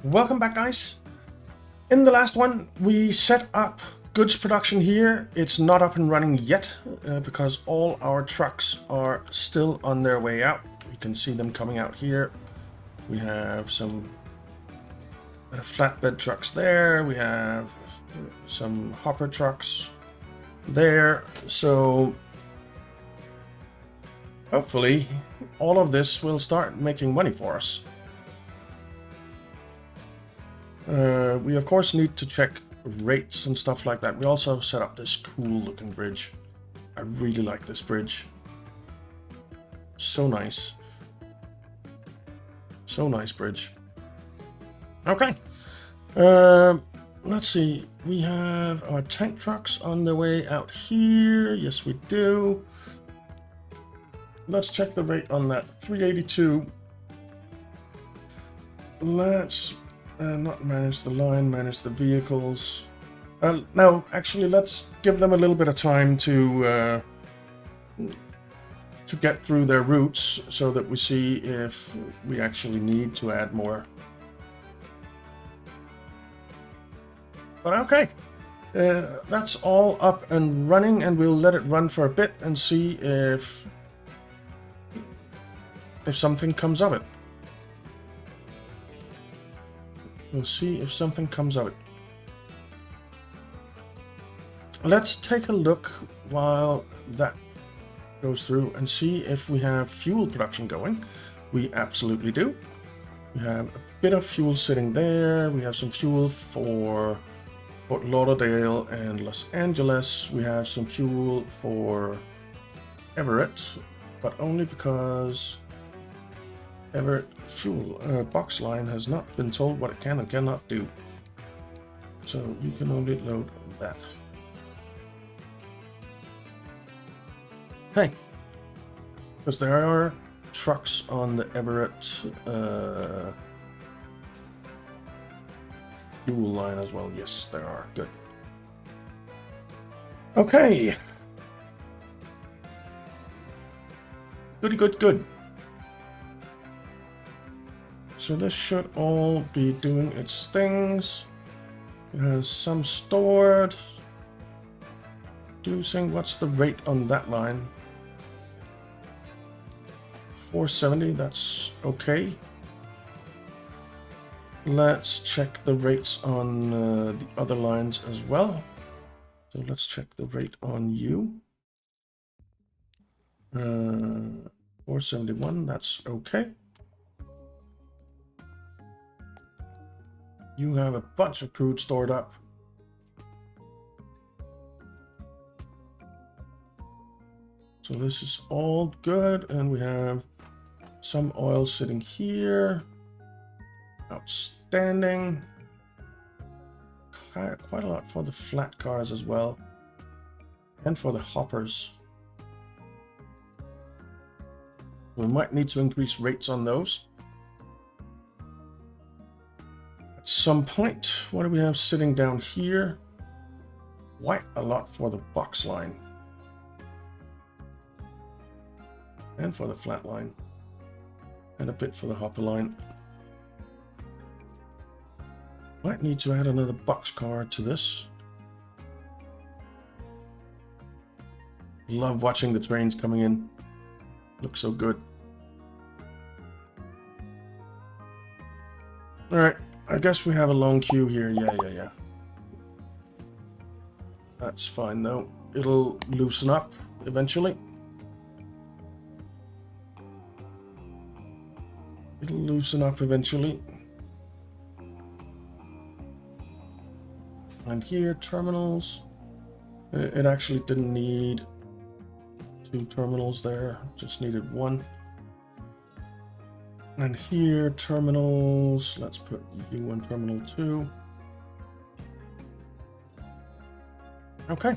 Welcome back, guys. In the last one, we set up goods production here. It's not up and running yet because all our trucks are still on their way out. You can see them coming out here. We have some flatbed trucks there. We have some hopper trucks there. So hopefully all of this will start making money for us. We of course need to check rates and stuff like that. We also set up this cool looking bridge. I really like this bridge. So nice. So nice bridge. Okay. Let's see. We have our tank trucks on the way out here. Yes, we do. Let's check the rate on that. 382. Let's not manage the line, manage the vehicles. No, actually, let's give them a little bit of time to get through their routes so that we see if we actually need to add more. But okay, that's all up and running, and we'll let it run for a bit and see if something comes of it. We'll see if something comes of it. Let's take a look while that goes through and see if we have fuel production going. We absolutely do. We have a bit of fuel sitting there. We have some fuel for Fort Lauderdale and Los Angeles. We have some fuel for Everett, but only because Everett fuel box line has not been told what it can and cannot do. So you can only load that. Okay. Because there are trucks on the Everett fuel line as well. Yes, there are. Good. Okay. Goody, good, good. So this should all be doing its things. It has some stored. Producing. What's the rate on that line? 470. That's okay. Let's check the rates on the other lines as well. So let's check the rate on you. 471. That's okay. You have a bunch of crude stored up. So this is all good, and we have some oil sitting here. Outstanding. Quite a lot for the flat cars as well, and for the hoppers. We might need to increase rates on those some point. What do we have sitting down here? Quite a lot for the box line and for the flat line, and a bit for the hopper line. Might need to add another box car to this. Love watching the trains coming in. Looks so good. All right. I guess we have a long queue here. Yeah. That's fine though. It'll loosen up eventually. It'll loosen up eventually. And here, terminals. It actually didn't need 2 terminals there. Just needed 1. And here, terminals, let's put you on terminal 2. Okay.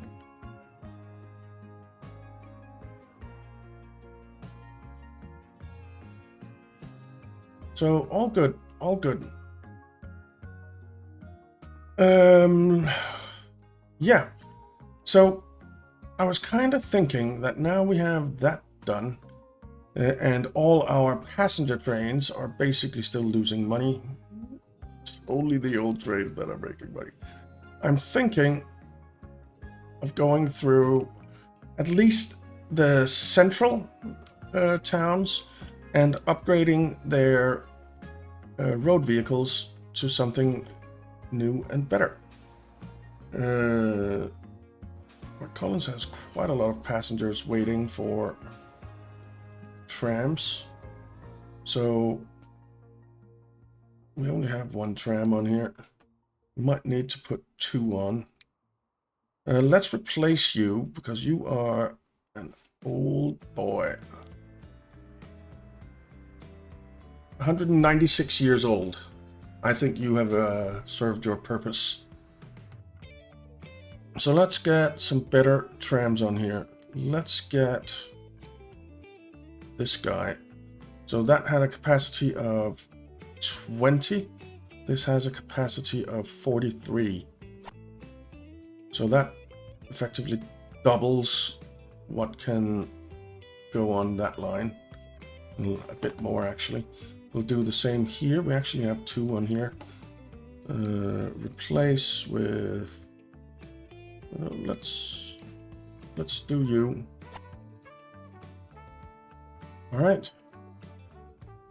So, all good, all good. Yeah. So, I was kind of thinking that now we have that done, and all our passenger trains are basically still losing money only the old trades that are making money. I'm thinking of going through at least the central towns and upgrading their road vehicles to something new and better. Fort Collins has quite a lot of passengers waiting for trams, so we only have one tram on here. We might need to put 2 on. Let's replace you because you are an old boy. 196 years old. I think you have served your purpose. So let's get some better trams on here. Let's get this guy. So that had a capacity of 20. This has a capacity of 43. So that effectively doubles what can go on that line. A bit more actually. We'll do the same here. We actually have 2 on here. Replace with let's do you. All right.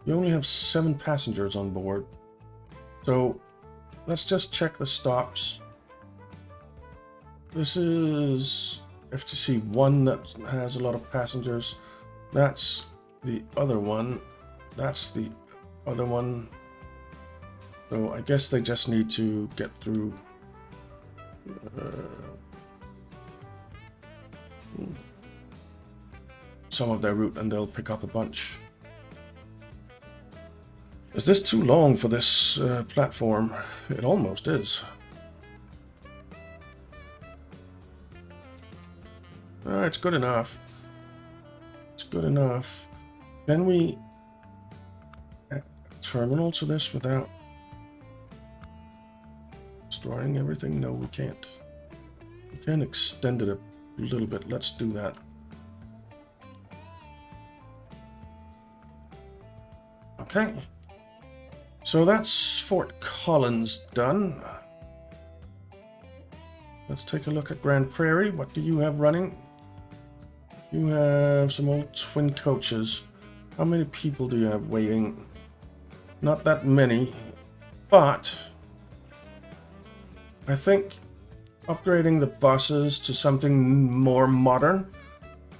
You only have 7 passengers on board. So let's just check the stops. This is FTC 1 that has a lot of passengers. That's the other one. That's the other one. So I guess they just need to get through some of their route and they'll pick up a bunch. Is this too long for this platform? It almost is. It's good enough. It's good enough. Can we add a terminal to this without destroying everything? No, we can't. We can extend it a little bit. Let's do that. Okay. So that's Fort Collins done. Let's take a look at Grand Prairie. What do you have running? You have some old twin coaches. How many people do you have waiting? Not that many, but I think upgrading the buses to something more modern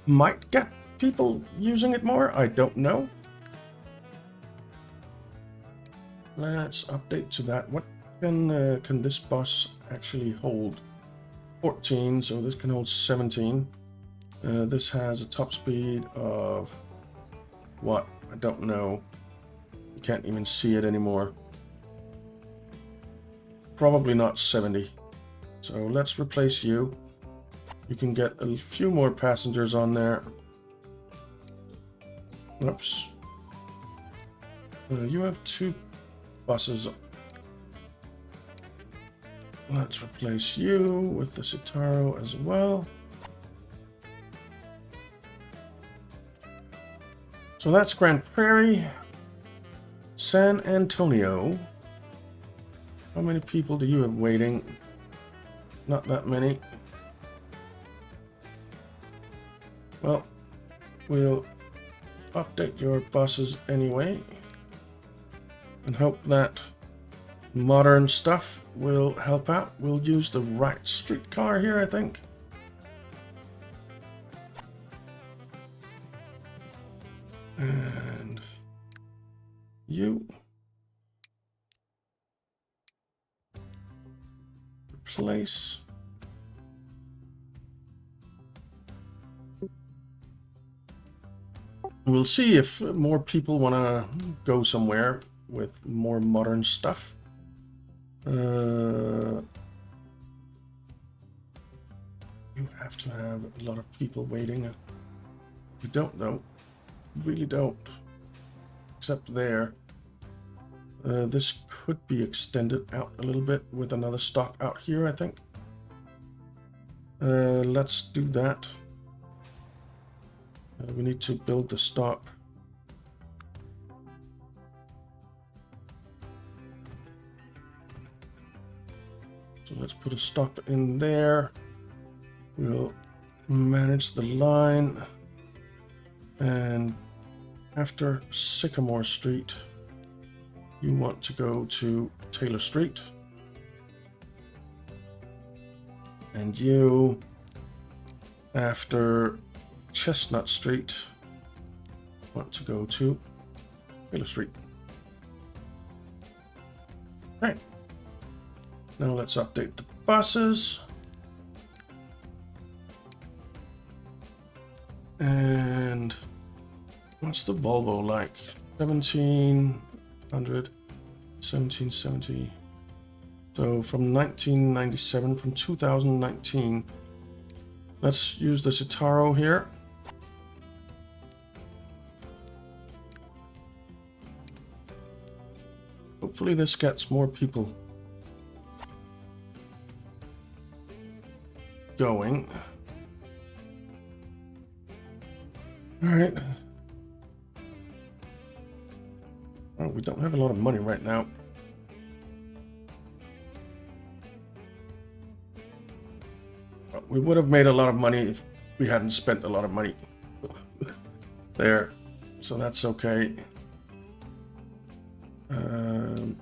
might get people using it more. I don't know. Let's update to that. What can this bus actually hold? 14, so this can hold 17. This has a top speed of what? I don't know. You can't even see it anymore. Probably not 70. So let's replace you. You can get a few more passengers on there. Oops. You have 2 buses. Let's replace you with the Citaro as well. So that's Grand Prairie. San Antonio. How many people do you have waiting? Not that many. Well, we'll update your buses anyway. And hope that modern stuff will help out. We'll use the right streetcar here, I think. And you replace. We'll see if more people want to go somewhere with more modern stuff. You have to have a lot of people waiting. We don't though. Really don't. Except there. This could be extended out a little bit with another stop out here, I think. Let's do that. We need to build the stop. So let's put a stop in there. We'll manage the line. And after Sycamore Street, you want to go to Taylor Street. And you, after Chestnut Street, want to go to Taylor Street. Right. Now let's update the buses. And what's the Volvo like? 1700, 1770. So from 1997, from 2019. Let's use the Citaro here. Hopefully this gets more people going. All right. Oh, we don't have a lot of money right now. We would have made a lot of money if we hadn't spent a lot of money there. So that's okay.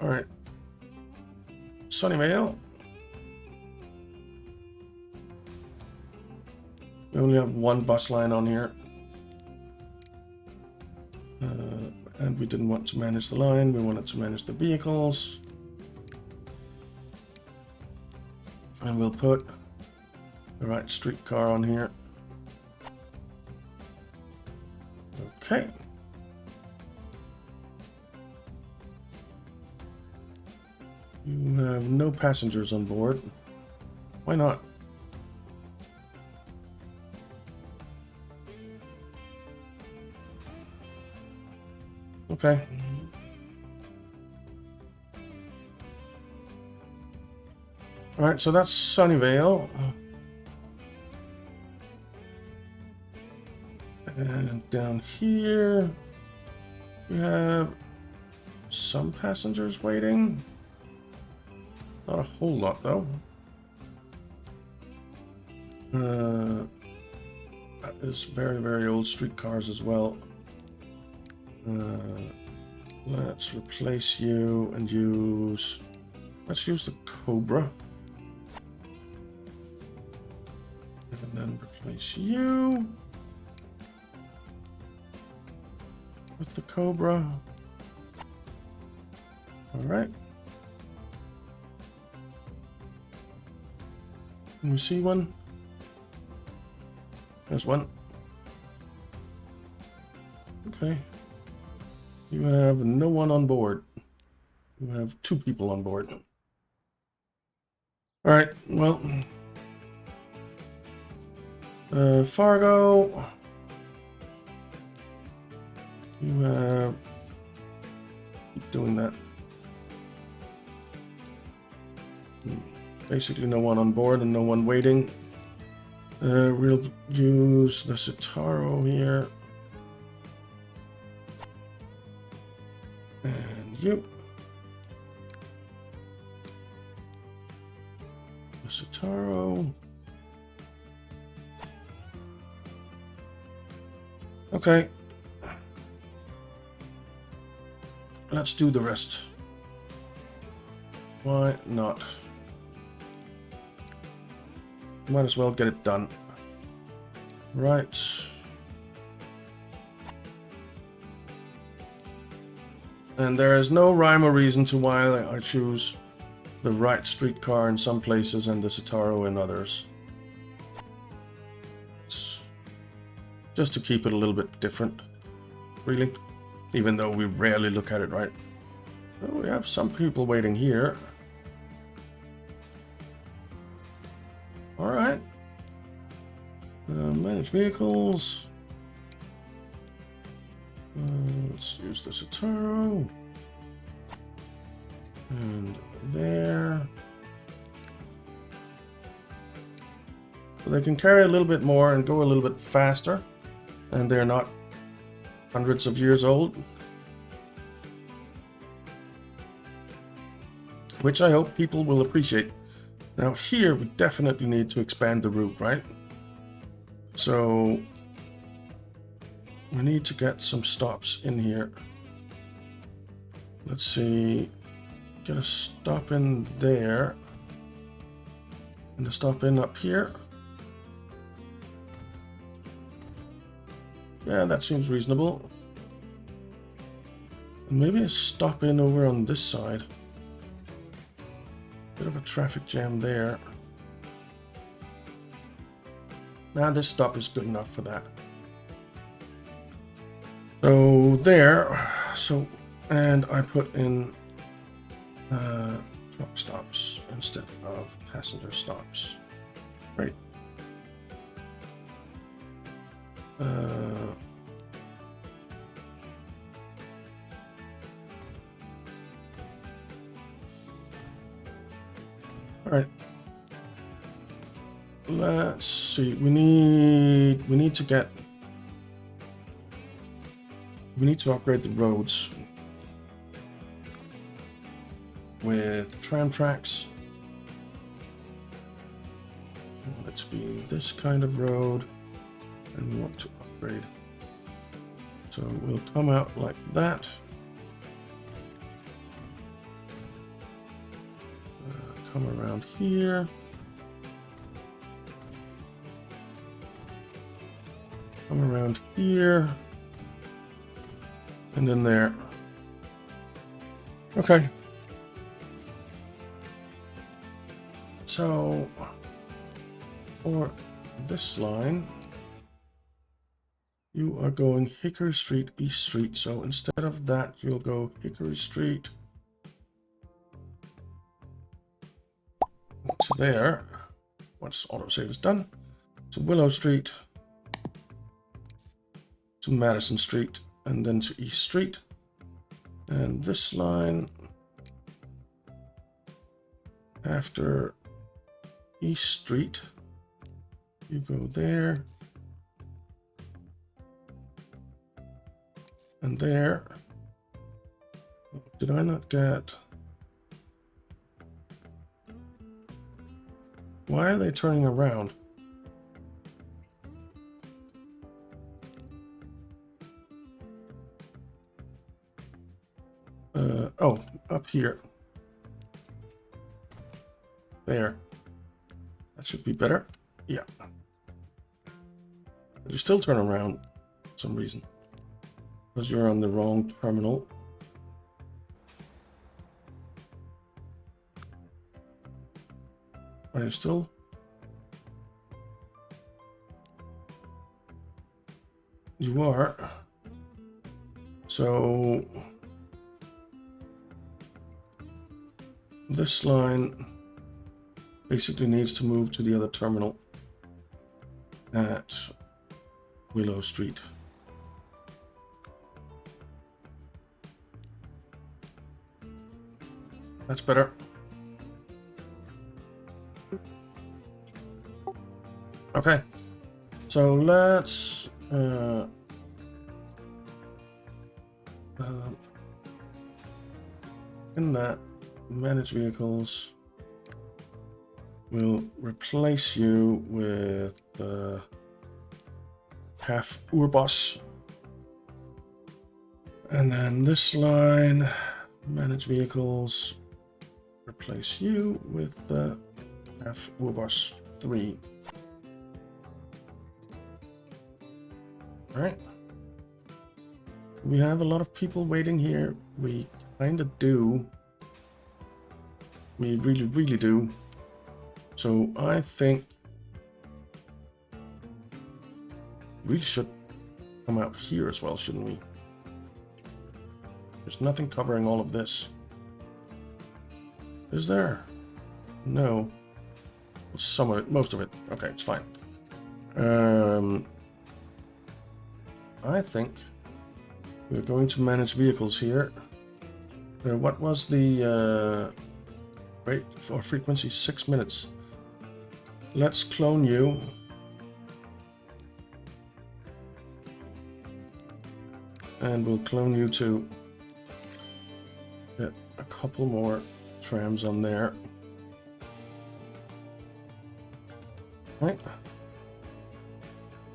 All right. Sunnyvale. We only have one bus line on here. And we didn't want to manage the line. We wanted to manage the vehicles. And we'll put the right streetcar on here. Okay. You have no passengers on board. Why not? Okay. All right, so that's Sunnyvale. And down here, we have some passengers waiting. Not a whole lot, though. That is very, very old streetcars as well. Let's replace you and use... Let's use the Cobra. And then replace you with the Cobra. All right. Can we see one? There's one. Okay. You have no one on board. You have 2 people on board. All right, well. Fargo. You have... Keep doing that. Basically no one on board and no one waiting. We'll use the Citaro here. And you. The Citaro. Okay. Let's do the rest. Why not? Might as well get it done. Right. And there is no rhyme or reason to why I choose the right streetcar in some places and the Citaro in others. It's just to keep it a little bit different, really. Even though we rarely look at it, right? Well, we have some people waiting here. All right. Manage vehicles. Let's use the Citaro. And there. So they can carry a little bit more and go a little bit faster. And they're not hundreds of years old. Which I hope people will appreciate. Now here we definitely need to expand the route, right? So we need to get some stops in here. Let's see, get a stop in there and a stop in up here. Yeah, that seems reasonable. And maybe a stop in over on this side. Bit of a traffic jam there. Now this stop is good enough for that. So there, and I put in truck stops instead of passenger stops. Right. All right. Let's see. We need to upgrade the roads with tram tracks. We want it to be this kind of road, and we want to upgrade. So we'll come out like that. Come around here. Come around here. And then there. Okay. So for this line, you are going Hickory Street, East Street. So instead of that, you'll go Hickory Street to there. Once autosave is done, to Willow Street, to Madison Street, and then to East Street. And this line after East Street, you go there and there. Did I not get? Why are they turning around? Oh, up here. There. That should be better. Yeah. But you still turn around for some reason. Because you're on the wrong terminal. Are you still? You are. So this line basically needs to move to the other terminal at Willow Street. That's better. Okay, so let's in that manage vehicles, we'll replace you with the half Urbus, and then this line manage vehicles, replace you with the half Urbus 3. All right. We have a lot of people waiting here. We kind of do. We really, really do. So I think we should come out here as well, shouldn't we? There's nothing covering all of this. Is there? No. Some of it, most of it. Okay, it's fine. I think we're going to manage vehicles here. What was the rate for frequency? 6 minutes. Let's clone you. And we'll clone you to get a couple more trams on there. Right.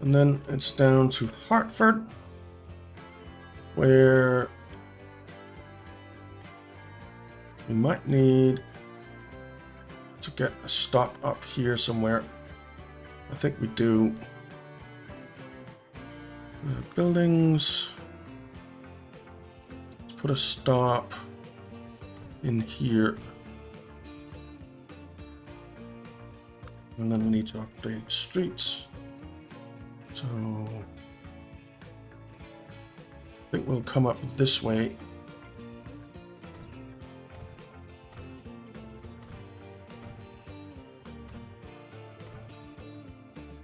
And then it's down to Hartford, where we might need to get a stop up here somewhere. I think we do. Buildings. Let's put a stop in here. And then we need to update streets. So I think we'll come up this way.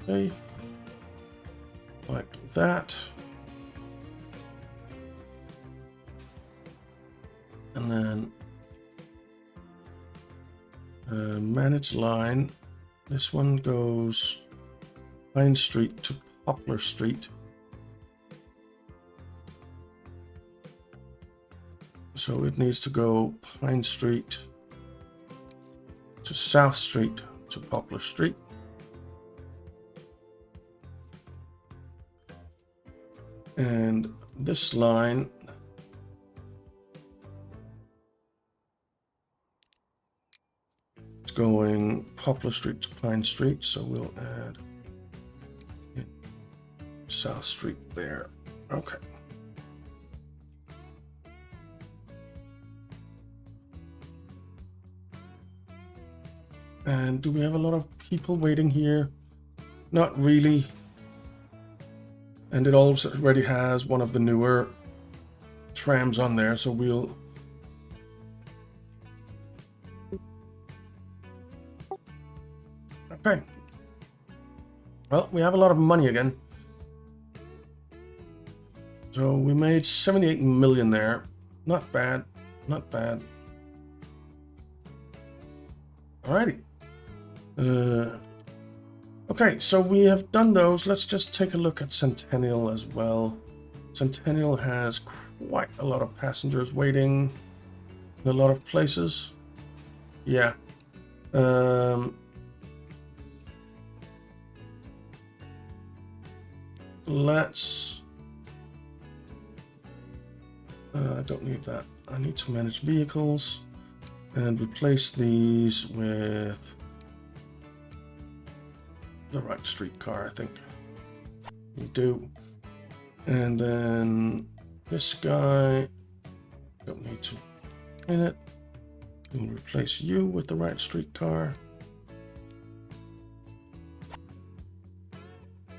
Okay. Like that. And then manage line. This one goes Pine Street to Poplar Street. So it needs to go Pine Street to South Street to Poplar Street. And this line is going Poplar Street to Pine Street, so we'll add South Street there. Okay. And do we have a lot of people waiting here? Not really. And it also already has one of the newer trams on there, so we'll... Okay. Well, we have a lot of money again. So we made 78 million there. Not bad. Not bad. Alrighty. Okay, so we have done those. Let's just take a look at Centennial as well. Centennial has quite a lot of passengers waiting in a lot of places. Yeah. Let's... I don't need that. I need to manage vehicles and replace these with the right streetcar, I think. We do. And then this guy, don't need to in it. We'll replace you with the right streetcar.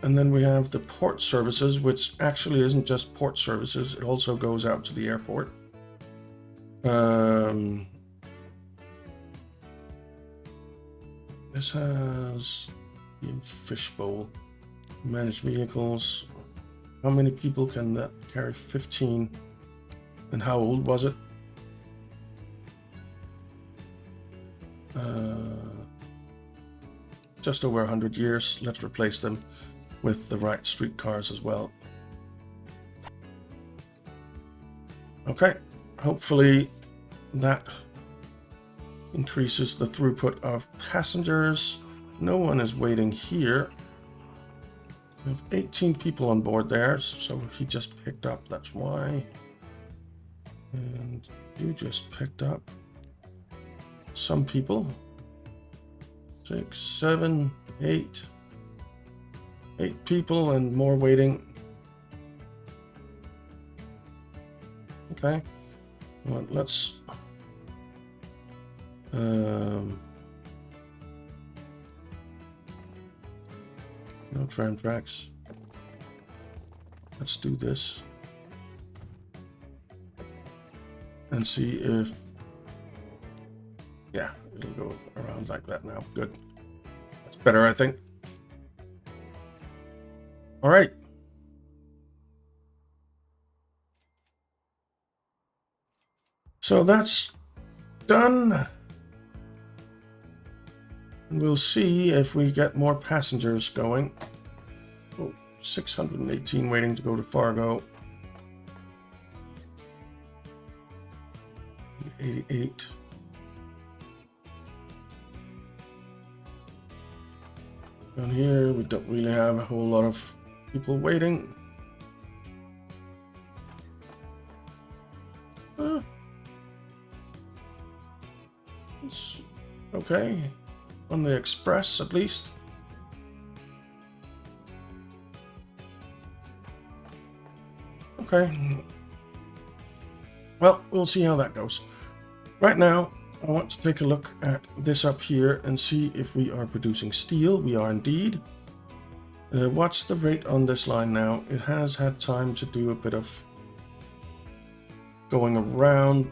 And then we have the port services, which actually isn't just port services, it also goes out to the airport. This has Fishbowl. Manage vehicles. How many people can that carry? 15. And how old was it? Just over 100 years. Let's replace them with the right streetcars as well. Okay, hopefully that increases the throughput of passengers. No one is waiting here. We have 18 people on board there, so he just picked up, that's why. And you just picked up some people. 6, 7, 8. 8 people and more waiting. Okay. Well, let's... no tram tracks. Let's do this. And see if... yeah, it'll go around like that now. Good. That's better, I think. All right. So that's done. And we'll see if we get more passengers going. Oh, 618 waiting to go to Fargo. 88. Down here, we don't really have a whole lot of people waiting. It's okay. On the express, at least. Okay. Well, we'll see how that goes. Right now, I want to take a look at this up here and see if we are producing steel. We are indeed. What's the rate on this line now? It has had time to do a bit of going around,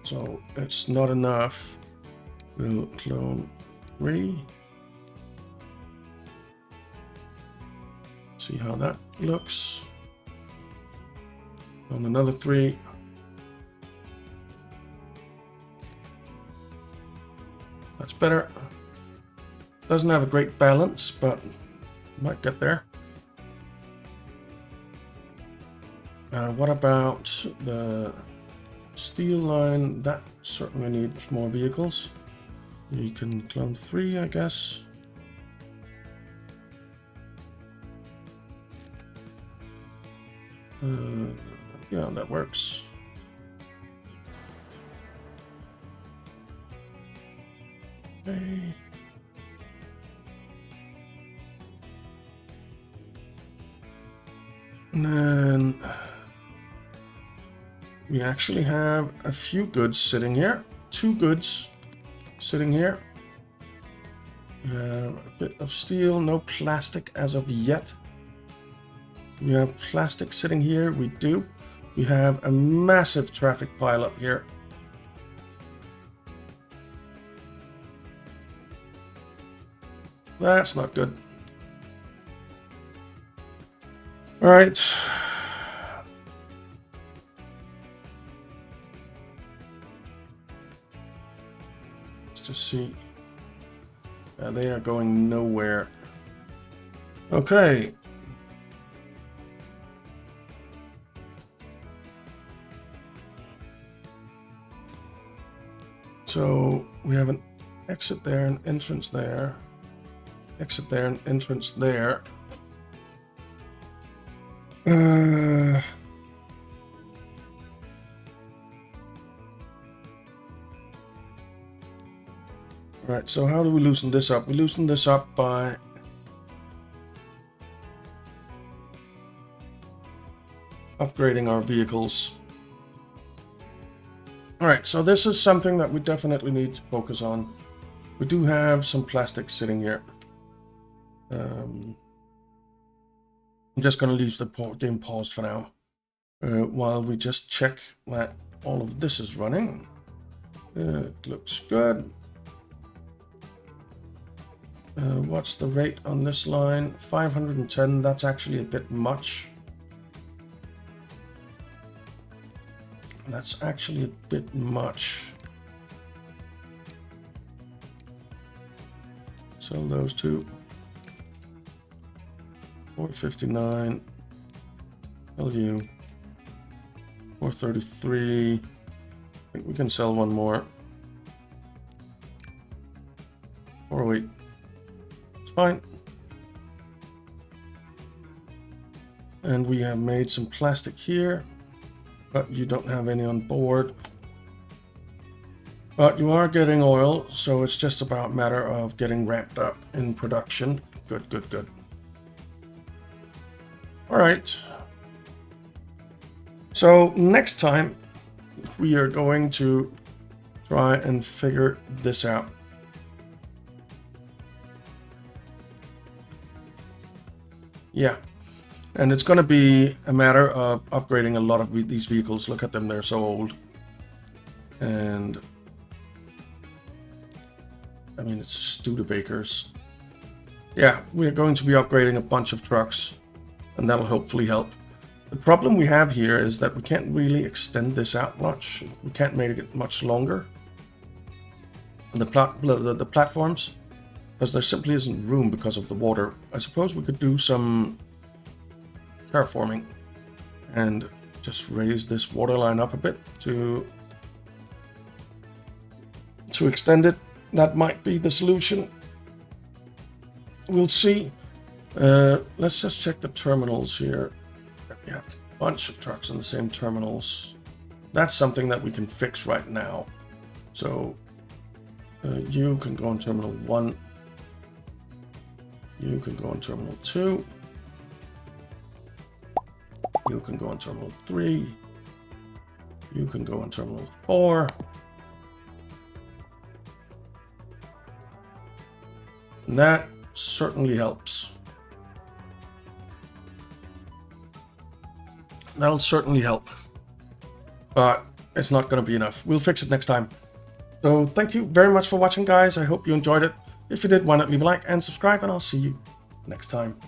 so it's not enough. We'll clone 3. See how that looks. On another 3. That's better. Doesn't have a great balance, but might get there. What about the steel line? That certainly needs more vehicles. You can clone 3, I guess. Yeah, that works. Okay. And then we actually have a few goods sitting here. 2 goods sitting here. We have a bit of steel, no plastic as of yet. We have plastic sitting here. We do. We have a massive traffic pile up here. That's not good. All right. Let's just see. They are going nowhere. Okay. So we have an exit there, an entrance there. Exit there, an entrance there. Right, so how do we loosen this up? We loosen this up by upgrading our vehicles. Alright, so this is something that we definitely need to focus on. We do have some plastic sitting here. I'm just going to leave the game paused for now, while we just check that all of this is running. It looks good. What's the rate on this line? 510, that's actually a bit much. That's actually a bit much. Sell those 2. 459. Sell you. 433. I think we can sell one more. 408. It's fine. And we have made some plastic here, but you don't have any on board. But you are getting oil, so it's just about a matter of getting ramped up in production. Good, good, good. All right. So next time, we are going to try and figure this out. Yeah. And it's going to be a matter of upgrading a lot of these vehicles. Look at them, they're so old. And I mean, it's Studebakers. Yeah, we're going to be upgrading a bunch of trucks, and that'll hopefully help. The problem we have here is that we can't really extend this out much. We can't make it much longer. And the platforms, because there simply isn't room because of the water. I suppose we could do some terraforming and just raise this water line up a bit to extend it. That might be the solution. we'll see. Let's just check the terminals here. We have a bunch of trucks on the same terminals. That's something that we can fix right now. So you can go on terminal 1. You can go on terminal 2. You can go on terminal 3. You can go on terminal 4. And that certainly helps. That'll certainly help. But it's not going to be enough. We'll fix it next time. So thank you very much for watching, guys. I hope you enjoyed it. If you did, why not leave a like and subscribe, and I'll see you next time.